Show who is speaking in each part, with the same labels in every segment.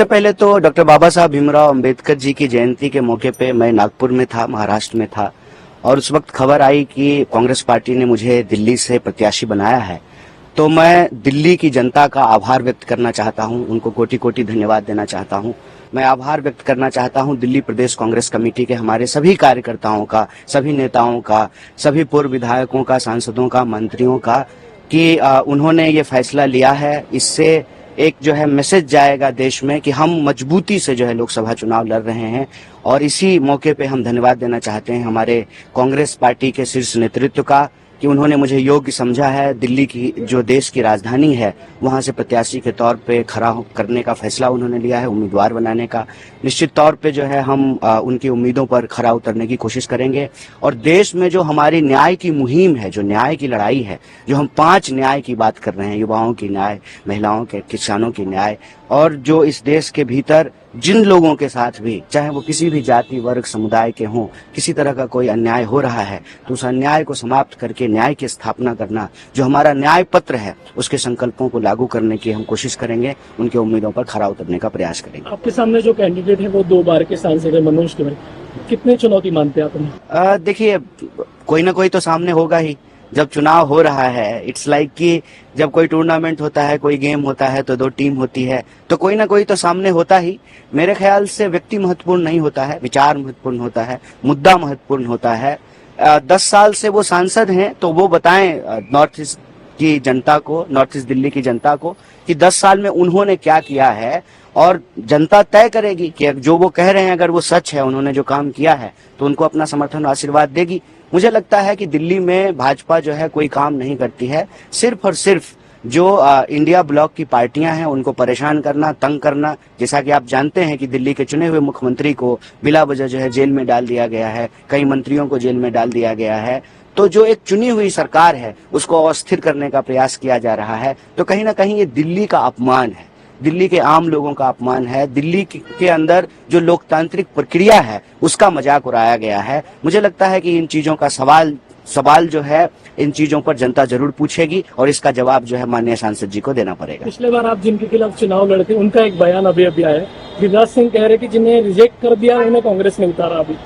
Speaker 1: सबसे पहले तो डॉक्टर बाबा साहब भीमराव अंबेडकर जी की जयंती के मौके पे मैं नागपुर में था, महाराष्ट्र में था, और उस वक्त खबर आई कि कांग्रेस पार्टी ने मुझे दिल्ली से प्रत्याशी बनाया है। तो मैं दिल्ली की जनता का आभार व्यक्त करना चाहता हूं, उनको कोटि कोटि धन्यवाद देना चाहता हूं। मैं आभार व्यक्त करना चाहता हूं दिल्ली प्रदेश कांग्रेस कमेटी के हमारे सभी कार्यकर्ताओं का, सभी नेताओं का, सभी पूर्व विधायकों का, सांसदों का, मंत्रियों का, कि उन्होंने ये फैसला लिया है। इससे एक जो है मैसेज जाएगा देश में कि हम मजबूती से जो है लोकसभा चुनाव लड़ रहे हैं। और इसी मौके पे हम धन्यवाद देना चाहते हैं हमारे कांग्रेस पार्टी के शीर्ष नेतृत्व का कि उन्होंने मुझे योग्य समझा है। दिल्ली की जो देश की राजधानी है वहां से प्रत्याशी के तौर पे खड़ा करने का फैसला उन्होंने लिया है, उम्मीदवार बनाने का। निश्चित तौर पे जो है हम उनकी उम्मीदों पर खरा उतरने की कोशिश करेंगे। और देश में जो हमारी न्याय की मुहिम है, जो न्याय की लड़ाई है, जो हम 5 न्याय की बात कर रहे हैं, युवाओं की न्याय, महिलाओं के, किसानों की न्याय, और जो इस देश के भीतर जिन लोगों के साथ भी, चाहे वो किसी भी जाति वर्ग समुदाय के हों, किसी तरह का कोई अन्याय हो रहा है तो उस अन्याय को समाप्त करके न्याय की स्थापना करना, जो हमारा न्याय पत्र है उसके संकल्पों को लागू करने की हम कोशिश करेंगे, उनके उम्मीदों पर खरा उतरने का प्रयास करेंगे।
Speaker 2: आपके सामने जो कैंडिडेट है वो 2 बार के सांसद है, मनोज तिवारी, कितनी चुनौती मानते हैं आप उन्हें?
Speaker 1: देखिए, कोई ना कोई तो सामने होगा ही। जब चुनाव हो रहा है, इट्स लाइक कि जब कोई टूर्नामेंट होता है, कोई गेम होता है तो 2 टीम होती है, तो कोई ना कोई तो सामने होता ही। मेरे ख्याल से व्यक्ति महत्वपूर्ण नहीं होता है, विचार महत्वपूर्ण होता है, मुद्दा महत्वपूर्ण होता है। 10 साल से वो सांसद हैं तो वो बताएं नॉर्थ ईस्ट की जनता को, नॉर्थ ईस्ट दिल्ली की जनता को, कि 10 साल में उन्होंने क्या किया है। और जनता तय करेगी कि जो वो कह रहे हैं अगर वो सच है, उन्होंने जो काम किया है, तो उनको अपना समर्थन और आशीर्वाद देगी। मुझे लगता है कि दिल्ली में भाजपा जो है कोई काम नहीं करती है, सिर्फ और सिर्फ जो इंडिया ब्लॉक की पार्टियां हैं उनको परेशान करना, तंग करना। जैसा कि आप जानते हैं कि दिल्ली के चुने हुए मुख्यमंत्री को बिला वजह जो है जेल में डाल दिया गया है, कई मंत्रियों को जेल में डाल दिया गया है। तो जो एक चुनी हुई सरकार है उसको अस्थिर करने का प्रयास किया जा रहा है। तो कहीं ना कहीं ये दिल्ली का अपमान है, दिल्ली के आम लोगों का अपमान है, दिल्ली के अंदर जो लोकतांत्रिक प्रक्रिया है उसका मजाक उड़ाया गया है। मुझे लगता है कि इन चीजों का सवाल जो है, इन चीजों पर जनता जरूर पूछेगी और इसका जवाब जो है माननीय सांसद जी को देना पड़ेगा।
Speaker 2: पिछले बार आप जिनके खिलाफ चुनाव लड़ते उनका एक बयान अभी आया है, गिरिराज सिंह कह रहे कि जिन्हें रिजेक्ट कर दिया उन्हें कांग्रेस ने उतारा। अभी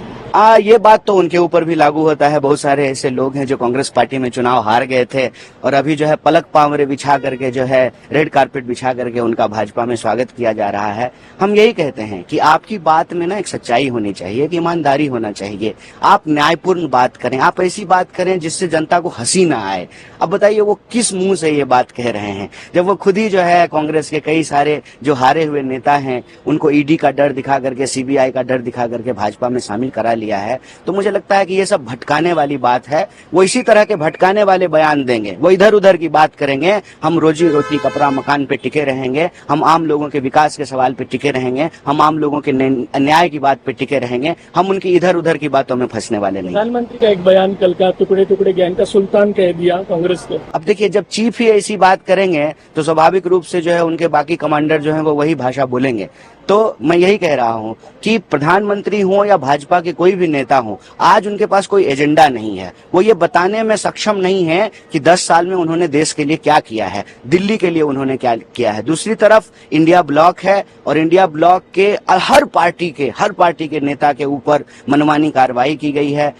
Speaker 1: ये बात तो उनके ऊपर भी लागू होता है। बहुत सारे ऐसे लोग हैं जो कांग्रेस पार्टी में चुनाव हार गए थे और अभी जो है पलक पावरे बिछा करके, जो है रेड कारपेट बिछा करके उनका भाजपा में स्वागत किया जा रहा है। हम यही कहते हैं कि आपकी बात में ना एक सच्चाई होनी चाहिए, एक ईमानदारी होना चाहिए। आप न्यायपूर्ण बात करें, आप ऐसी बात करें जिससे जनता को हंसी ना आए। अब बताइए वो किस मुंह से ये बात कह रहे हैं, जब वो खुद ही जो है कांग्रेस के कई सारे जो हारे हुए नेता हैं उनको ईडी का डर दिखा करके, सीबीआई का डर दिखा करके भाजपा में शामिल करा लिया है। तो मुझे लगता है कि ये सब भटकाने वाली बात है। वो इसी तरह के भटकाने वाले बयान देंगे, वो इधर उधर की बात करेंगे। हम रोजी रोटी, कपड़ा मकान पे टिके रहेंगे, हम आम लोगों के विकास के सवाल पे टिके रहेंगे, हम आम लोगों के अन्याय की बात पे टिके रहेंगे। हम उनकी इधर उधर की बातों में फंसने वाले नहीं।
Speaker 2: प्रधानमंत्री का एक बयान कल का, टुकड़े टुकड़े ज्ञान का सुल्तान कह दिया कांग्रेस को।
Speaker 1: अब देखिए, जब चीफ ही ऐसी बात करेंगे तो स्वाभाविक रूप से जो है उनके बाकी कमांडर जो है वो वही भाषा बोलेंगे। तो मैं यही कह रहा हूं कि प्रधानमंत्री हो या भाजपा के कोई भी नेता हो, आज उनके पास कोई एजेंडा नहीं है। वो ये बताने में सक्षम नहीं है कि 10 साल में उन्होंने देश के लिए क्या किया है, दिल्ली के लिए उन्होंने क्या किया है। दूसरी तरफ इंडिया ब्लॉक है और इंडिया ब्लॉक के हर पार्टी के नेता के ऊपर मनमानी कार्रवाई की गई है।